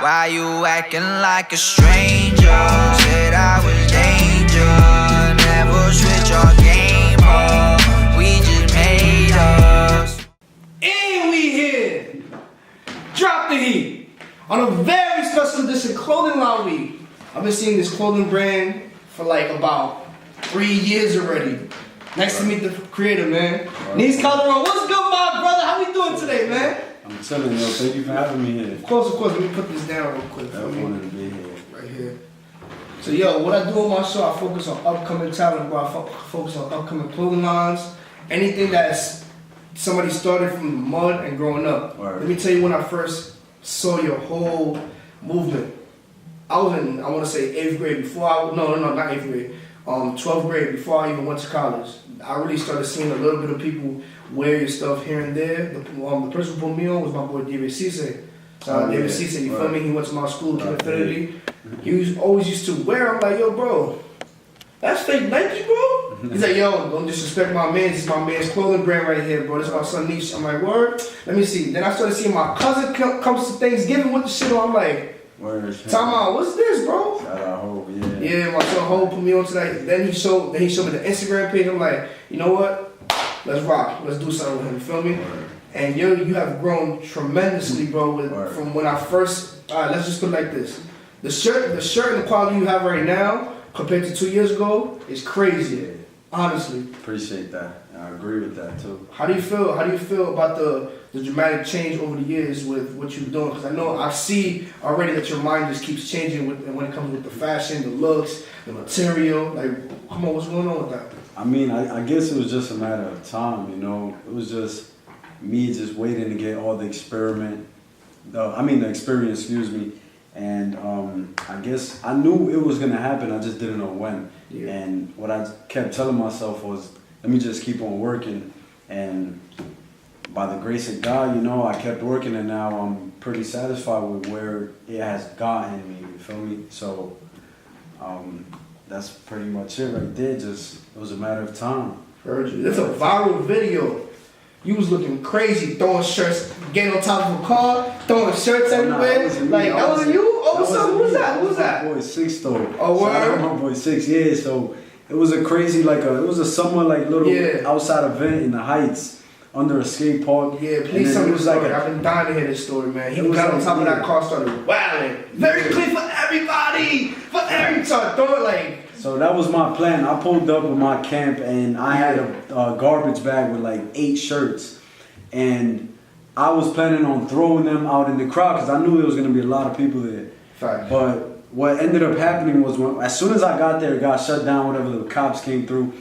Why you acting like a stranger? Said I was danger. Never switch our game up. We just made us. And we here. Drop the heat. On a very special edition Clothing Line Week. I've been seeing this clothing brand for like about 3 years already. Nice to meet the creator, man. Nees Calderon, what's good, my brother? How we doing today, man? I'm chilling, yo. Thank you for having me here. Of course. Let me put this down real quick. I wanted to be here. Right here. So, yo, what I do on my show, I focus on upcoming talent, bro. I focus on upcoming clothing lines. Anything that's somebody started from the mud and growing up. Right. Let me tell you when I first saw your whole movement. I was in, I want to say 8th grade before no, not 8th grade. 12th grade before I even went to college. I really started seeing a little bit of people wear your stuff here and there. The person who put me on was my boy David Cisse. David Cisse, you feel me? He went to my school, Infinity. He always used to wear. I'm like, yo, bro, that's fake Nike, bro. He's like, yo, don't disrespect my man. This is my man's clothing brand right here, bro. This is my son Nees. I'm like, word. Let me see. Then I started seeing my cousin comes to Thanksgiving with the shit on. I'm like, time out, what's this, bro? Shout out Hope, yeah. Yeah, my son Hope put me on tonight. Then he showed me the Instagram page. I'm like, you know what? Let's rock. Let's do something with him. You feel me? Word. And you have grown tremendously, bro. From when I first. All right, let's just put it like this: the shirt and the quality you have right now compared to 2 years ago is crazy. Yeah. Honestly. Appreciate that. I agree with that too. How do you feel? How do you feel about the dramatic change over the years with what you're doing? Because I know I see already that your mind just keeps changing when it comes with the fashion, the looks, the material. Like, come on, what's going on with that? I mean, I guess it was just a matter of time, you know. It was just me just waiting to get all the experience, excuse me. And I guess I knew it was gonna happen. I just didn't know when. Yeah. And what I kept telling myself was, let me just keep on working. And by the grace of God, you know, I kept working, and now I'm pretty satisfied with where it has gotten me. You feel me? So that's pretty much it right there. Just it was a matter of time. Heard you. That's a viral video. You was looking crazy, throwing shirts, getting on top of a car, throwing shirts everywhere. That wasn't you? Oh, what's up? Who was that? Who was that? My boy Six though. Oh, word? My boy Six, yeah. So it was a crazy, it was a summer little outside event in the Heights under a skate park. Yeah, please tell me the story. I've been dying to hear this story, man. He got on top of that car, started wilding. Very clean for everybody, for every time. Throw it So that was my plan. I pulled up with my camp, and I had a garbage bag with 8 shirts, and I was planning on throwing them out in the crowd because I knew there was going to be a lot of people there. Fact. But what ended up happening was as soon as I got there, it got shut down. Whatever, the cops came through,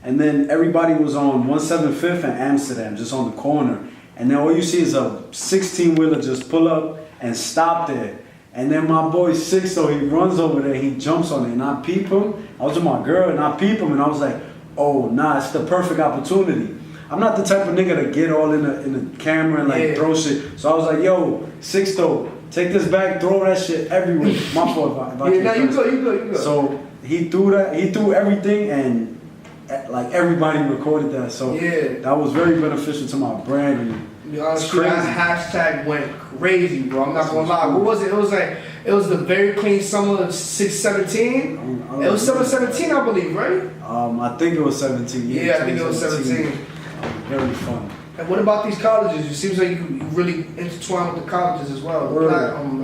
and then everybody was on 175th and Amsterdam, just on the corner, and then all you see is a 16-wheeler just pull up and stop there. And then my boy Six, so he runs over there, he jumps on it, and I peep him. I was with my girl, and I peep him, and I was like, oh, nah, it's the perfect opportunity. I'm not the type of nigga to get all in the camera and throw shit. So I was like, yo, Six though, take this bag, throw that shit everywhere. My fault if I yeah, you go. So he threw everything, and everybody recorded that. So that was very beneficial to my brand. And honestly, that hashtag went crazy, bro. I'm not gonna lie. What was it? It was the very clean summer of 17. It was summer 17, I believe, right? I think it was 17. Yeah, I think it was 17. Very fun. And what about these colleges? It seems like you really intertwine with the colleges as well.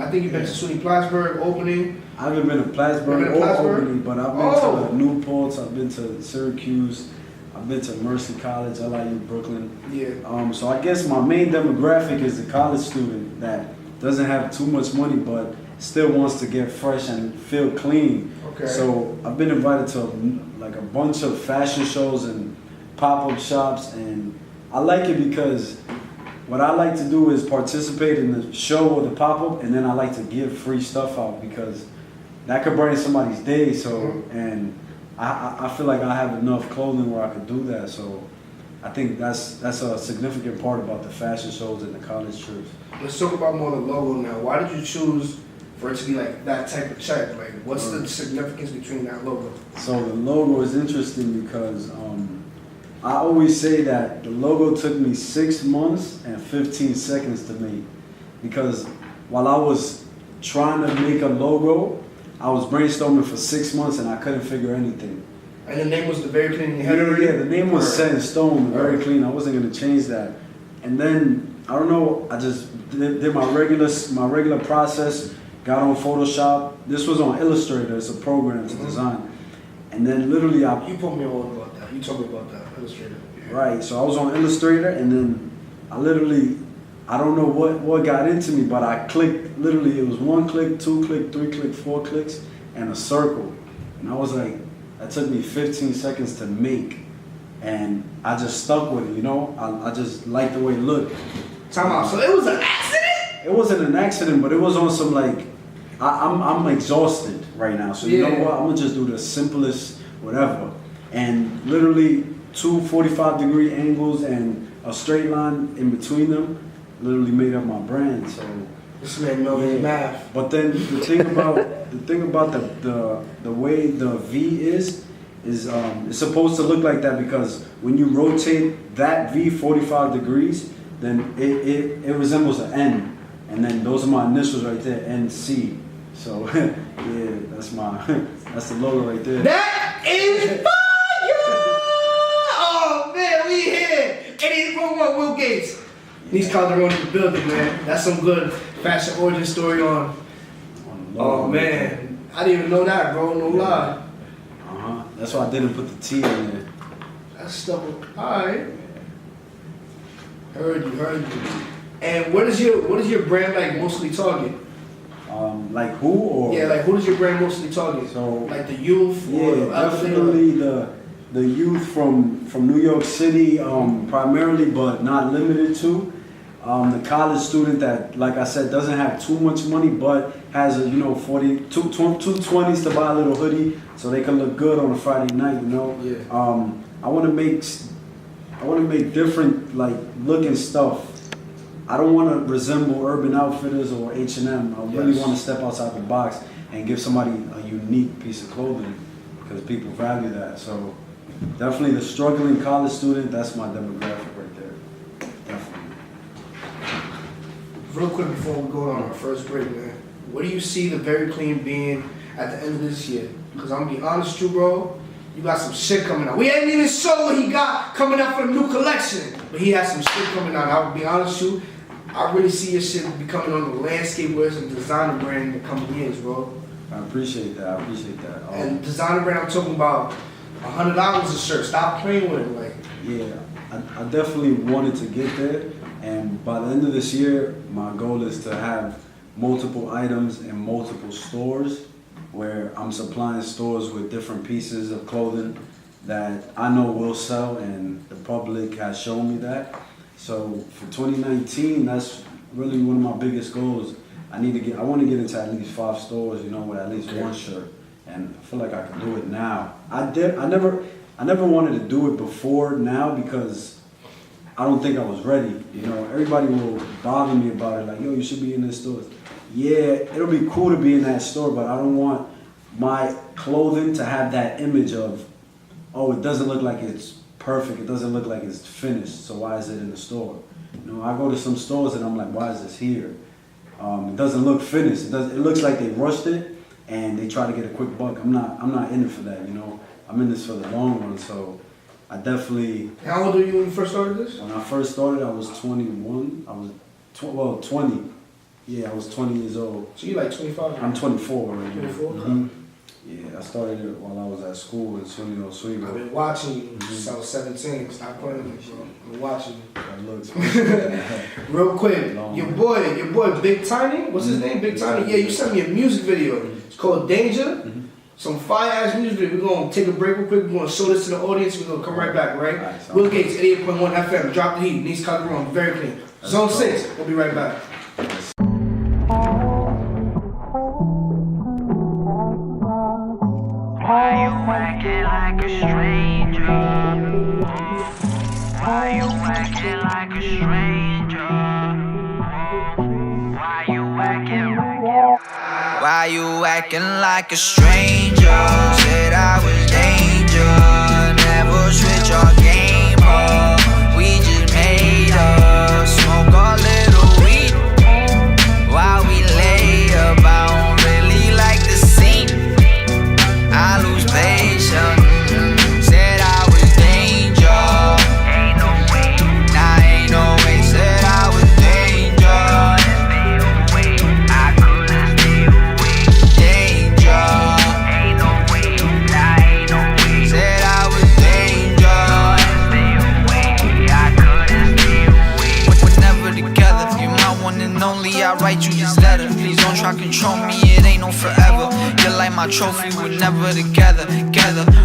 I think you've been to SUNY Plattsburgh opening. I haven't been to Plattsburgh or opening, but I've been to Newport's, I've been to Syracuse, I've been to Mercy College, LIU, Brooklyn. Yeah. So I guess my main demographic is the college student that doesn't have too much money but still wants to get fresh and feel clean. Okay. So I've been invited to a bunch of fashion shows and pop-up shops, and I like it because what I like to do is participate in the show or the pop-up, and then I like to give free stuff out because that could brighten somebody's day. So, and I feel like I have enough clothing where I could do that. So I think that's a significant part about the fashion shows and the college trips. Let's talk about more the logo now. Why did you choose for it to be that type of check? What's the significance between that logo? So the logo is interesting because I always say that the logo took me 6 months and 15 seconds to make, because while I was trying to make a logo. I was brainstorming for 6 months and I couldn't figure anything. And the name was the Very Clean. Yeah, the name was set in stone, Very Clean. I wasn't gonna change that. And then I don't know. I just did my regular process. Got on Photoshop. This was on Illustrator. It's a program to design. And then literally You put me on about that. You told me about that, Illustrator. Yeah. Right, so I was on Illustrator and then I don't know what got into me, but I clicked, literally it was 1 click, 2 click, 3 click, 4 clicks, and a circle. And I was like, that took me 15 seconds to make. And I just stuck with it, you know? I just liked the way it looked. Time out, so it was an accident? It wasn't an accident, but it was on some like, I'm exhausted right now, so you know what? I'm gonna just do the simplest whatever. And literally 2 45-degree angles and a straight line in between them literally made up my brand. So this man knows his math. But then the thing about the way the V is it's supposed to look like that because when you rotate that V 45 degrees, then it resembles an N. And then those are my initials right there, NC. So yeah, that's the logo right there. That is fire! Oh man, we here. 88.1 Will Gates. Nees Calderon in the building, man. That's some good fashion origin story on. Oh man, I didn't even know that, bro. No lie. That's why I didn't put the T in there. That's stuff. Alright. Heard you. And what is your brand like mostly target? Like who or? Yeah, like who does your brand mostly target? So like the youth or definitely the youth from New York City, primarily, but not limited to. The college student that, like I said, doesn't have too much money, but has a 220s to buy a little hoodie so they can look good on a Friday night. Yeah. I want to make different like looking stuff. I don't want to resemble Urban Outfitters or H&M. I really want to step outside the box and give somebody a unique piece of clothing because people value that. So definitely the struggling college student, that's my demographic right there. Definitely. Real quick before we go on our first break, man, what do you see the Very Clean being at the end of this year? Because I'm going to be honest with you, bro, you got some shit coming out. We ain't even show what he got coming out for the new collection, but he has some shit coming out. I will be honest with you, I really see your shit becoming on the landscape where it's a designer brand in the coming years, bro. I appreciate that. And designer brand, I'm talking about $100 a shirt. Stop playing with it, like. Yeah, I definitely wanted to get there, and by the end of this year, my goal is to have multiple items in multiple stores, where I'm supplying stores with different pieces of clothing that I know will sell, and the public has shown me that. So for 2019, that's really one of my biggest goals. I want to get into at least 5 stores, with at least one shirt, and I feel like I can do it now. I never wanted to do it before now because I don't think I was ready. Everybody will bother me about it, like, yo, you should be in this store. Yeah, it'll be cool to be in that store, but I don't want my clothing to have that image of, oh, it doesn't look like it's perfect, it doesn't look like it's finished, so why is it in the store? I go to some stores and I'm like, why is this here? It doesn't look finished. It looks like they rushed it and they try to get a quick buck. I'm not in it for that, I'm in this for the long run, so I definitely... How old were you when you first started this? When I first started, I was 21. I was 20. Yeah, I was 20 years old. So you're like 25? I'm 24 right now. 24? Mm-hmm. Yeah, I started it while I was at school in Sweeney. I've been watching you since I was 17. Stop playing with me, bro. I've been watching you. That looks real quick, your boy Big Tiny, what's his name? Big Tiny? Yeah, you sent me a music video. It's called Danger. Some fire-ass music video. We're going to take a break real quick. We're going to show this to the audience. We're going to come right back, right? Will Gates, 88.1 FM. Drop the heat. Nees Calderon, Very Clean. Zone 6. We'll be right back. Why you acting like a stranger? Why you acting like a stranger? Why you acting like a stranger? Said I was danger. Never switch our game up. We just made up. Smoke a little weed while we lay about. try control me, it ain't no forever. You're like my trophy, we're never together.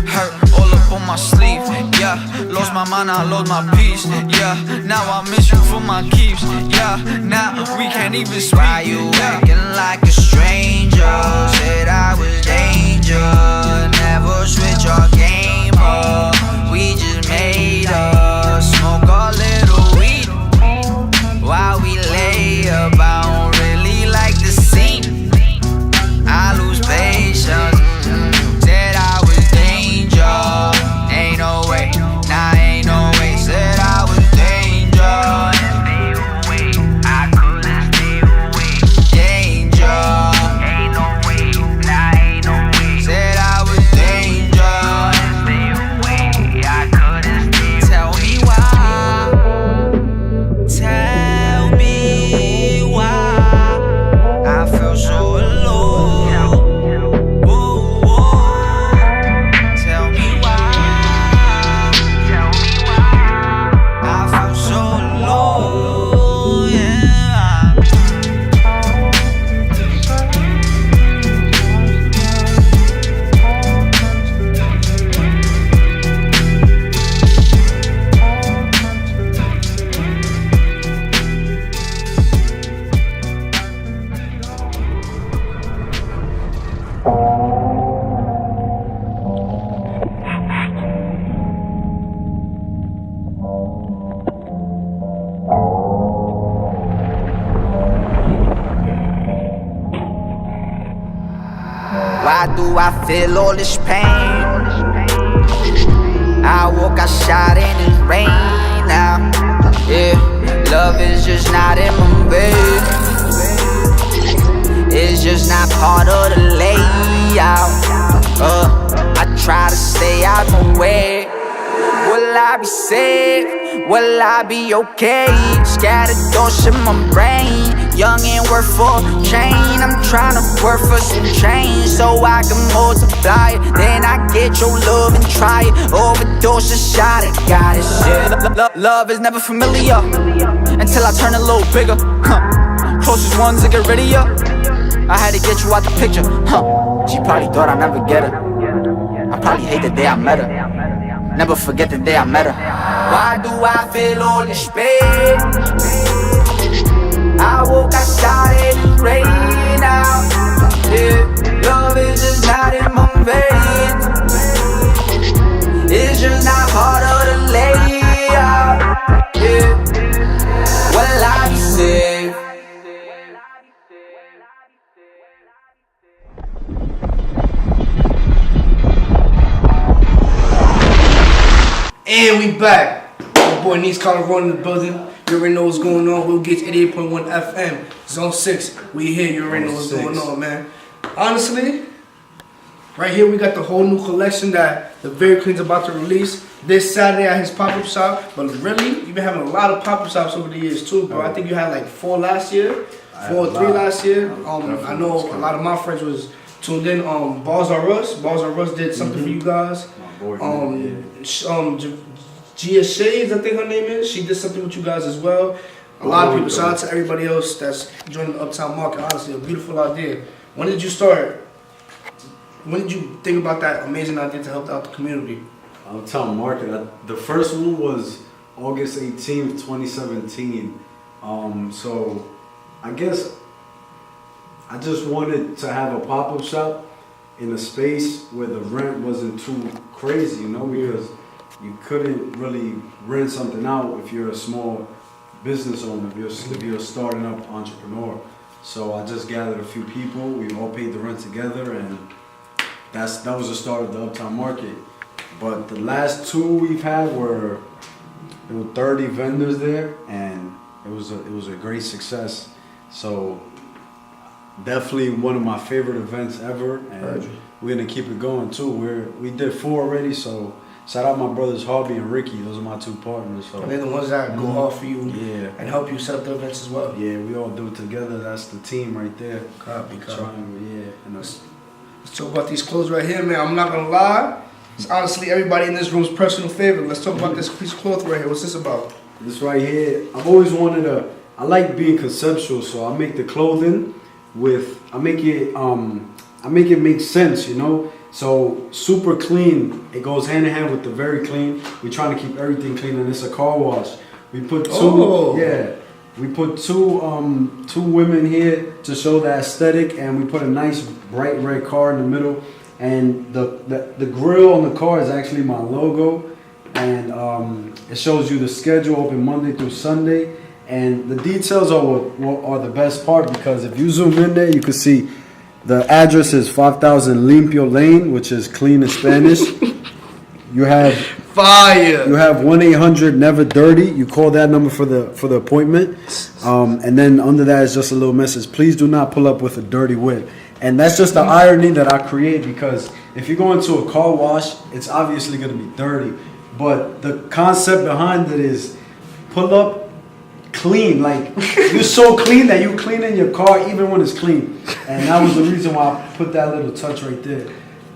Hurt all up on my sleeve. Yeah, lost my mind, I lost my peace. Yeah, now I miss you for my keeps. Yeah, now we can't even speak. Why you acting like a stranger? Said I was danger. Never switch our game up. We just made us smoke a little weed while we lay up. I don't really like the scene. I lose patience. Said I was danger. Ain't no way, nah, ain't no way. Said I was danger. I couldn't stay away. Danger. Ain't no way, nah, ain't no way. Said I was danger. I couldn't stay away. Tell me why. Tell me why. I feel so alone. Tell me why. I feel so alone. Yeah. Why do I feel all this pain? I woke outside in the rain now. Yeah, love is just not in my way. It's just not part of the layout. I try to stay out my way. Will I be safe? Will I be okay? Scattered thoughts in my brain. Young and worth for change. I'm trying to work for some change so I can multiply it. Then I get your love and try it. Overdose a shot, it got it. Shit. Love is never familiar until I turn a little bigger. Closest ones that get rid of ya. I had to get you out the picture. She probably thought I'd never get her. I probably hate the day I met her. Never forget the day I met her. Why do I feel all this pain? I woke outside in the rain now. Yeah, love is just not in my veins. It's just not part of the layout. Yeah, will I be safe? And we back. My boy Nees Calderon in the building. You already know what's going on. We'll get 88.1 FM, Zone 6. We here. You already know what's going on, man. Honestly, right here we got the whole new collection that the Very Clean's about to release this Saturday at his pop-up shop. But really, you've been having a lot of pop-up shops over the years too, bro. I think you had like 4 last year, 4 or 3 last year. I know a lot of my friends was tuned in. Balls Are Us. Balls Are Us did something for you guys. Gia Shades, I think her name is. She did something with you guys as well. A lot of people. Shout out to everybody else that's joining the Uptown Market. Honestly, a beautiful idea. When did you start? When did you think about that amazing idea to help out the community? Uptown Market. The first one was August 18th, 2017. So I guess I just wanted to have a pop-up shop in a space where the rent wasn't too crazy, you know, because you couldn't really rent something out if you're a small business owner, if you're a starting up entrepreneur. So I just gathered a few people, we all paid the rent together, and that was the start of the Uptown Market. But the last 2 we've had there were 30 vendors there, and it was a great success. So definitely one of my favorite events ever, and we're gonna keep it going too. We did 4 already, so shout out my brothers Harvey and Ricky. Those are my 2 partners. So and they're the ones that go hard for you and help you set up the events as well. Yeah, we all do it together. That's the team right there. Copy. And let's talk about these clothes right here, man. I'm not gonna lie. It's honestly everybody in this room's personal favorite. Let's talk about this piece of cloth right here. What's this about? This right here, I've always wanted I like being conceptual, so I make the clothing I make it make sense, you know. So super clean, it goes hand in hand with the very clean. We're trying to keep everything clean, and it's a car wash. We put two women here to show the aesthetic, and we put a nice bright red car in the middle. And the grill on the car is actually my logo, and it shows you the schedule, open Monday through Sunday. And the details are what are the best part, because if you zoom in there, you can see the address is 5000 Limpio Lane, which is clean in Spanish. You have fire. You have 1-800-NEVER-DIRTY. You call that number for the appointment, and then under that is just a little message. Please do not pull up with a dirty whip. And that's just the irony that I create, because if you go into a car wash, it's obviously going to be dirty. But the concept behind it is pull up clean. Like, you're so clean that you clean in your car even when it's clean. And that was the reason why I put that little touch right there.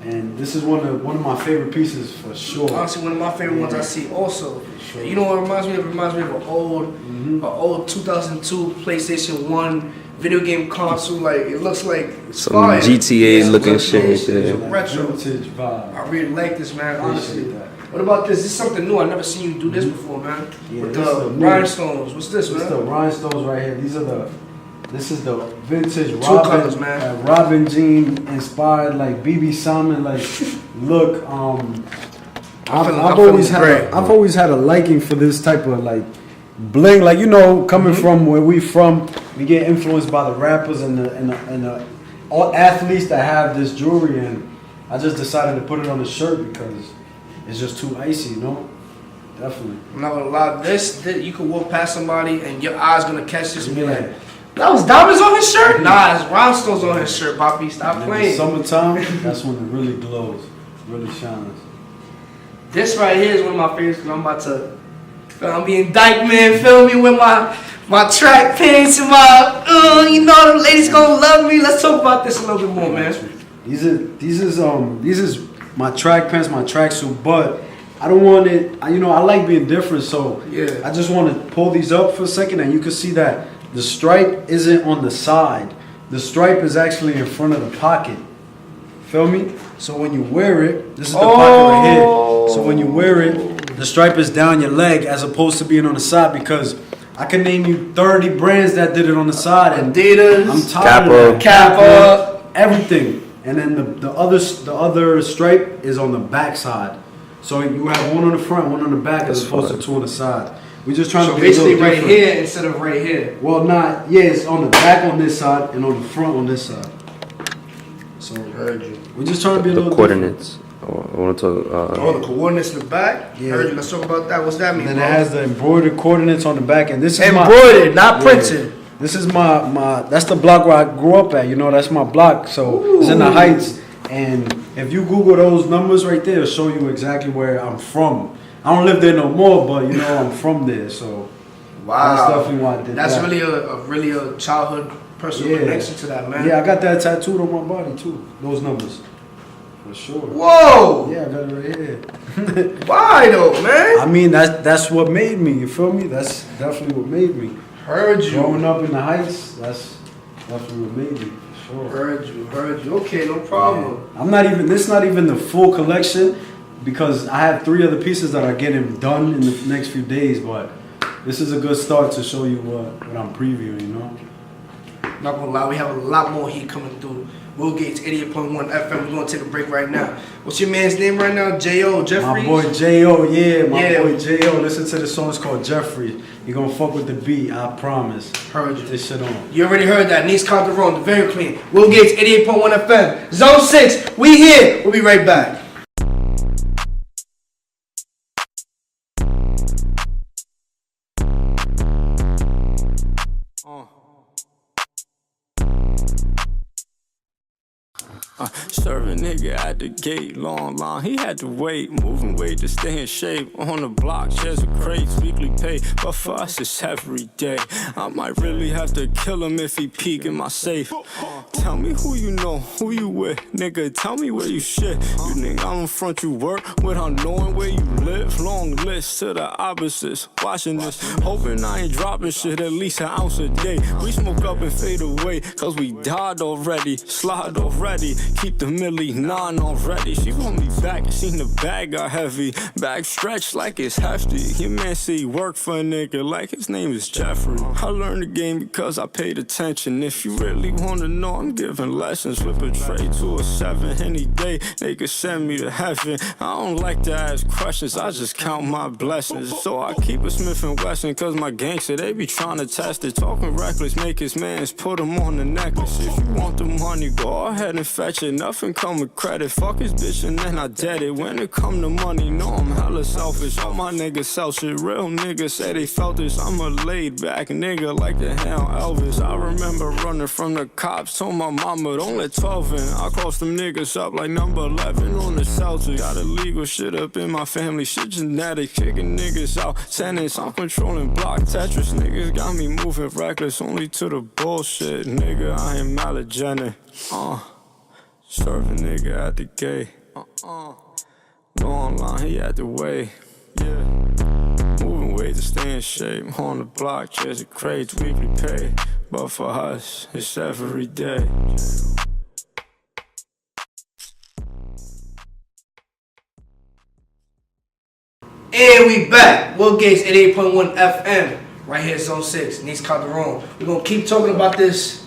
And this is one of my favorite pieces for sure. Honestly, one of my favorite ones I see also. Sure. You know what it reminds me of? It reminds me of an old 2002 PlayStation 1 video game console. Like, it looks like some fire. GTA looking shit. Retro. Vintage vibe. I really like this, man. Honestly. What about this? This is something new. I've never seen you do this before, man. Yeah, with the rhinestones. What's this, man? It's the rhinestones right here. This is the vintage colors, man. Robin Jean inspired, like BB Simon, like look. I've always had a liking for this type of like bling, like, you know, coming from where we from, we get influenced by the rappers and the all athletes that have this jewelry, and I just decided to put it on the shirt because it's just too icy, you know. Definitely. I'm not gonna lie. This you could walk past somebody and your eyes gonna catch this and be like, that was diamonds on his shirt? Nah, it's rhinestones on his shirt, Poppy. Stop playing. Summertime, that's when it really glows, really shines. This right here is one of my favorites because I'm being dyke, man. Feel me, with my track pants and my, you know, the ladies gonna love me. Let's talk about this a little bit more, man. These is my track pants, my tracksuit, but I don't want it. You know, I like being different, so yeah. I just want to pull these up for a second, and you can see that the stripe isn't on the side. The stripe is actually in front of the pocket. Feel me? So when you wear it, this is the pocket right here. So when you wear it, the stripe is down your leg as opposed to being on the side, because I can name you 30 brands that did it on the side. And Adidas, I'm tired of that. Kappa, everything. And then the other stripe is on the back side. So you have one on the front, one on the back, as opposed to two on the side. We're just trying to be basically right different. here instead of right here. Well, not, yeah, it's on the back on this side and on the front on this side. So heard you. We're just trying to be a little coordinates. I want to talk. The coordinates in the back. Yeah. Heard you. Let's talk about that. What's that mean? And then it has the embroidered coordinates on the back, and this is embroidered, not printed. This is my. That's the block where I grew up at. You know, that's my block. So it's in the Heights. And if you Google those numbers right there, it'll show you exactly where I'm from. I don't live there no more, but you know I'm from there. So wow, that's definitely why I did that's that. really a childhood personal connection to that, man. Yeah, I got that tattooed on my body too. Those numbers, for sure. Whoa. Yeah, I got it right here. Why though, man? I mean, that's what made me. You feel me? That's definitely what made me. Heard you. Growing up in the Heights, that's definitely what made me. Sure. Heard you. Okay, no problem. Yeah. This is not even the full collection, because I have 3 other pieces that are getting done in the next few days, but this is a good start to show you what I'm previewing, you know? Not gonna lie, we have a lot more heat coming through. Will Gates 88.1 FM. We're gonna take a break right now. What's your man's name right now? J.O. Jeffrey? My boy J.O., boy J.O. Listen to the song, it's called Jeffrey. You gonna fuck with the beat, I promise. Heard you. This shit on. You already heard that. Nees Calderon, the very clean. Will Gates 88.1 FM. Zone 6, we here. We'll be right back. Serve a nigga at the gate, long line, he had to wait. Moving weight to stay in shape. On the block, shares with crates, weekly pay. But for us, it's every day. I might really have to kill him if he peek in my safe. Tell me who you know, who you with. Nigga, tell me where you shit. You think I'm in front you work without knowing where you live? Long list to the opposites. Watching this, hoping I ain't dropping shit at least an ounce a day. We smoke up and fade away, cause we died already. Slide already. Keep the milli 9 already. She want me back, seen the bag got heavy. Bag stretched like it's hefty. Your man say he work for a nigga like his name is Jeffrey. I learned the game because I paid attention. If you really wanna know, I'm giving lessons. Flip a tray to a 7 any day. They could send me to heaven. I don't like to ask questions, I just count my blessings. So I keep a Smith & Wesson cause my gangster, they be trying to test it. Talking reckless, make his mans put him on the necklace. If you want the money, go ahead and fetch it. Nothing come with credit. Fuck his bitch and then I dead it. When it come to money, no, I'm hella selfish. All my niggas sell shit. Real niggas say they felt this. I'm a laid back nigga like the hell Elvis. I remember running from the cops. Told my mama don't let 12 in. I crossed them niggas up like number 11 on the Celtics. Got illegal shit up in my family. Shit genetic. Kicking niggas out. Tenants. I'm controlling block Tetris. Niggas got me moving reckless. Only to the bullshit. Nigga, I ain't malagenic. Serve a nigga at the gate. Go online, he had to wait. Yeah. Moving weight to stay in shape. On the block, chairs and crates, weekly pay. But for us, it's every day. And we back. Will Gates 88.1 FM. Right here, Zone 6. Nees Calderon. We're going to keep talking about this.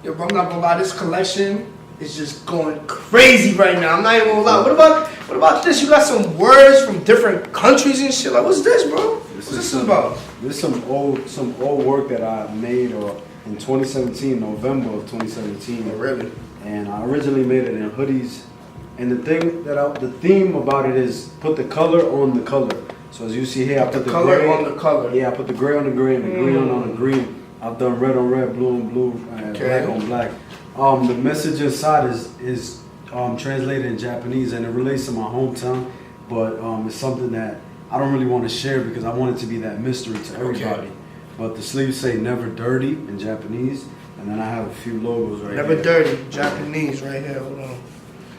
Yo, bro, I'm not going to lie. This collection is just going crazy right now. I'm not even going to lie. What about this? You got some words from different countries and shit. Like, what's this, bro? What's this about? This is some old work that I made in 2017, November of 2017. Oh, really? And I originally made it in hoodies. And the theme about it is put the color on the color. So as you see here, I put the color gray on the color. Yeah, I put the gray on the gray and the green on the green. I've done red on red, blue on blue, and black on black. The message inside is translated in Japanese, and it relates to my hometown, but it's something that I don't really want to share because I want it to be that mystery to everybody. Okay. But the sleeves say "Never Dirty" in Japanese, and then I have a few logos right Never here. Dirty, Japanese, right here. Hold on.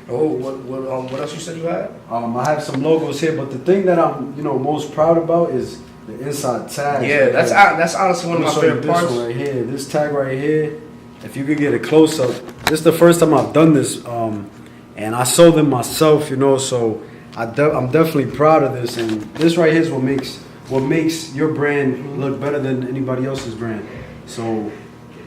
Oh, what else you said you had? I have some logos here, but the thing that I'm most proud about is the inside tag. Yeah, that's honestly one of my favorite parts. This one right here, this tag right here. If you could get a close up, this is the first time I've done this, and I sold them myself, so I'm definitely proud of this. And this right here is what makes your brand look better than anybody else's brand. So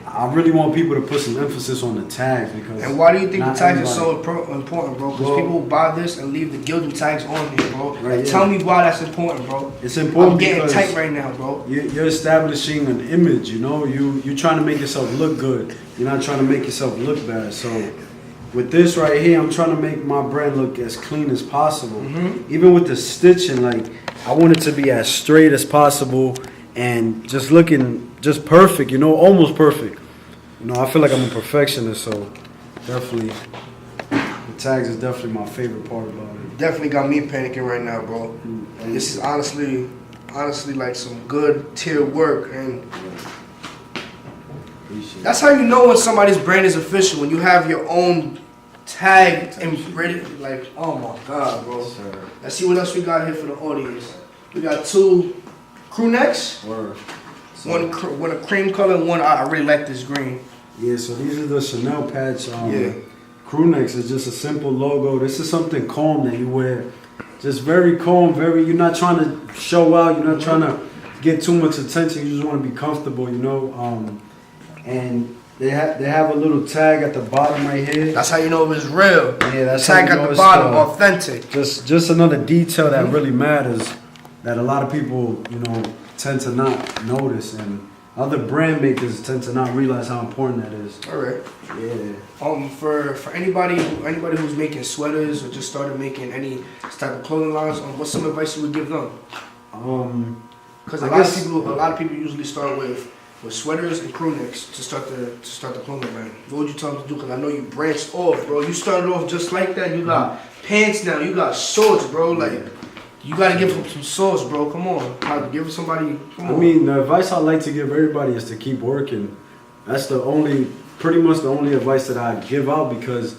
I really want people to put some emphasis on the tags because. And why do you think the tags are so important, bro? Because people buy this and leave the gilded tags on here, bro. Right, Tell me why that's important, bro. It's important. I'm getting tight right now, bro. You're establishing an image, You're trying to make yourself look good. You're not trying to make yourself look bad. So with this right here, I'm trying to make my brand look as clean as possible. Mm-hmm. Even with the stitching, I want it to be as straight as possible and just looking just perfect, almost perfect. I feel like I'm a perfectionist, so definitely the tags is definitely my favorite part about it. Definitely got me panicking right now, bro. And this is honestly like some good tier work, and that's how you know when somebody's brand is official, when you have your own tag embroidered. Like, oh my god, bro. Sir. Let's see what else we got here for the audience. We got 2 crew necks. Word. So, one a cream color and one I really like this green. Yeah, so these are the Chanel patch. Crew necks is just a simple logo. This is something calm that you wear. Just very calm, you're not trying to show out, you're not trying to get too much attention, you just want to be comfortable, And they have a little tag at the bottom right here. That's how you know it's real. Yeah, that's tag how you know at the bottom, authentic. Just another detail that really matters that a lot of people, tend to not notice, and other brand makers tend to not realize how important that is. All right. Yeah. For anybody who's making sweaters or just started making any type of clothing lines, what's some advice you would give them? Because a lot of people usually start with with sweaters and crew necks to start the clothing line. What would you tell them to do? Because I know you branched off, bro. You started off just like that. You got pants now. You got shorts, bro. Like, you got to give them some sauce, bro. Come on. Give somebody, come on. I mean, the advice I like to give everybody is to keep working. That's pretty much the only advice that I give out, because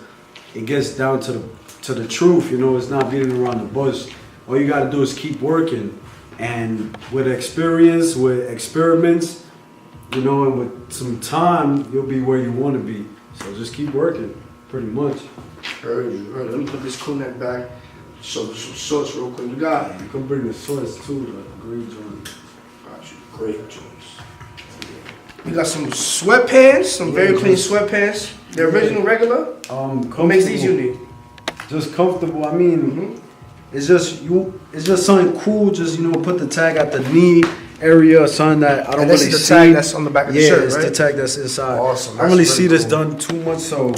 it gets down to the truth. You know, it's not beating around the bush. All you got to do is keep working. And with experience, with experiments, you know, and with some time, you'll be where you want to be. So just keep working, pretty much. Heard you. Let me put this crew neck back. Show some shorts real quick. You got it. You can bring the shorts too, the green joints. Got you. Great joints. You got some sweatpants, some very clean sweatpants. The original regular? What makes these unique? Just comfortable. I mean, it's just something cool. Just, you know, put the tag at the knee area, something that I don't really see. This is the tag that's on the back of the shirt, right? Yeah, it's the tag that's inside. Awesome. I don't really see this done too much, so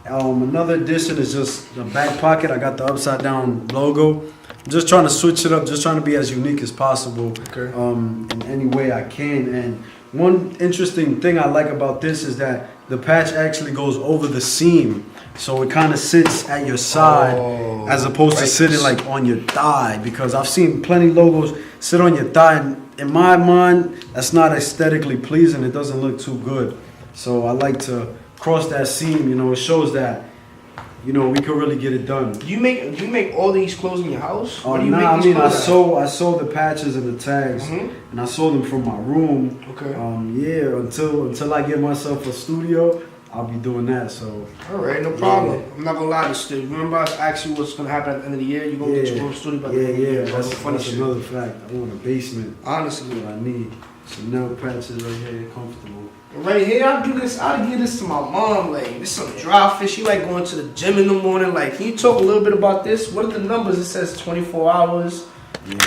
another addition is just the back pocket. I got the upside down logo. I'm just trying to switch it up, just trying to be as unique as possible in any way I can. And one interesting thing I like about this is that the patch actually goes over the seam. So it kind of sits at your side as opposed to sitting like on your thigh, because I've seen plenty logos sit on your thigh, and in my mind, that's not aesthetically pleasing. It doesn't look too good. So I like to cross that seam, you know, it shows that, you know, we could really get it done. Do you make all these clothes in your house? Oh, nah, I mean, I sew the patches and the tags, and I sew them from my room. Okay. Yeah, until I get myself a studio, I'll be doing that. So. All right, no problem. Yeah. I'm not gonna lie to you. Remember, I asked you what's gonna happen at the end of the year. You gonna get your own studio by the end of the year. That's another fact. I want a basement. Honestly, what I need. Some nail patches right here, comfortable. Right here, I'll give this to my mom. Like, this some dry fish. She like going to the gym in the morning. Like, can you talk a little bit about this? What are the numbers? It says 24 hours. Yeah,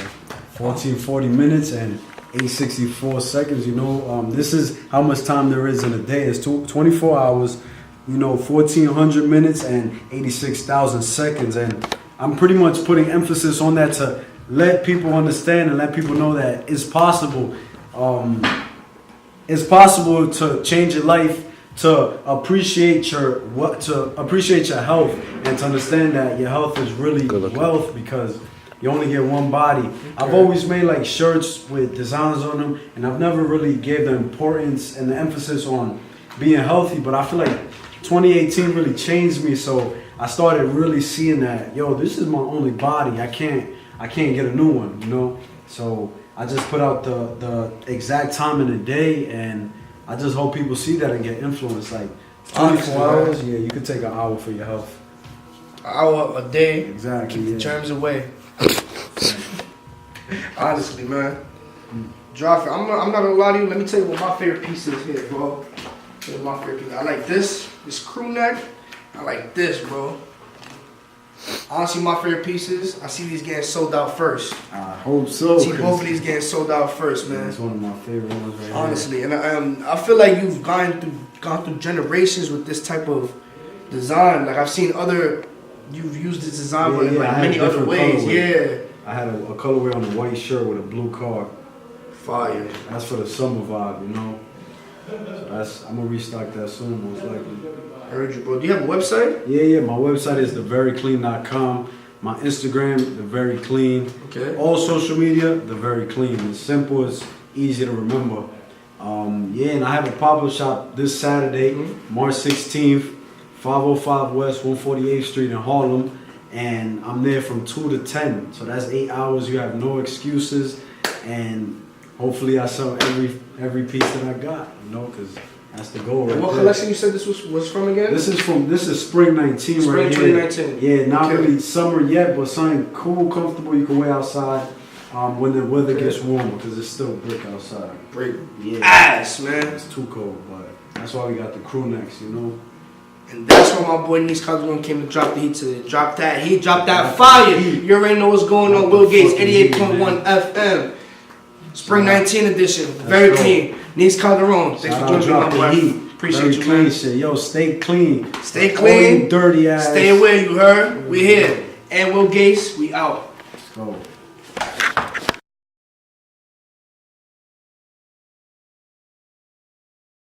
1440 minutes and 864 seconds. You know, this is how much time there is in a day. It's 24 hours. You know, 1400 minutes and 86,000 seconds. And I'm pretty much putting emphasis on that to let people understand and let people know that it's possible. It's possible to change your life, to appreciate your health, and to understand that your health is really wealth, because you only get one body. Okay. I've always made like shirts with designs on them, and I've never really gave the importance and the emphasis on being healthy. But I feel like 2018 really changed me, so I started really seeing that, yo, this is my only body. I can't get a new one, you know. So I just put out the exact time in the day, and I just hope people see that and get influenced. Like 24 hours, yeah, you could take an hour for your health. An hour a day. Exactly. Keep the germs away. Honestly, man. Drop it. I'm not gonna lie to you. Let me tell you what my favorite piece is here, bro. Here's my favorite piece. I like this crew neck. I like this, bro. Honestly, my favorite pieces, I see these getting sold out first. I hope so. I see both of these getting sold out first, man. That's one of my favorite ones right Honestly, here. And I feel like you've gone through generations with this type of design. Like, I've seen you've used this design but in like many other ways. Colorway. Yeah. I had a colorway on a white shirt with a blue card. Fire. That's for the summer vibe, you know. So I'm gonna restock that soon, most likely. I heard you, bro. Do you have a website? Yeah. My website is theveryclean.com. My Instagram, theveryclean. Okay. All social media, theveryclean. It's simple. It's easy to remember. And I have a pop-up shop this Saturday, March 16th, 505 West 148th Street in Harlem, and I'm there from 2 to 10. So that's 8 hours. You have no excuses, and hopefully I sell every piece that I got, you know, because that's the goal. Right. What collection you said this was from again? This is spring 19 spring right 2019. Here. Yeah, not really summer yet, but something cool, comfortable you can wear outside when the weather gets warmer, because it's still brick outside. Brick. Yeah. Ass, man. It's too cold, but that's why we got the crew necks, you know. And that's why my boy Nees Calderon came to drop the heat today. Drop that fire. You already know what's going on. Will Gates, 88.1 FM. Spring 19 edition. Very clean. Nees Calderon. Thanks for joining me, my boy. Appreciate you, man. Shit. Yo, stay clean. Stay clean. Dirty ass. Stay away, you heard? We here. And Will Gates, we out. Let's go.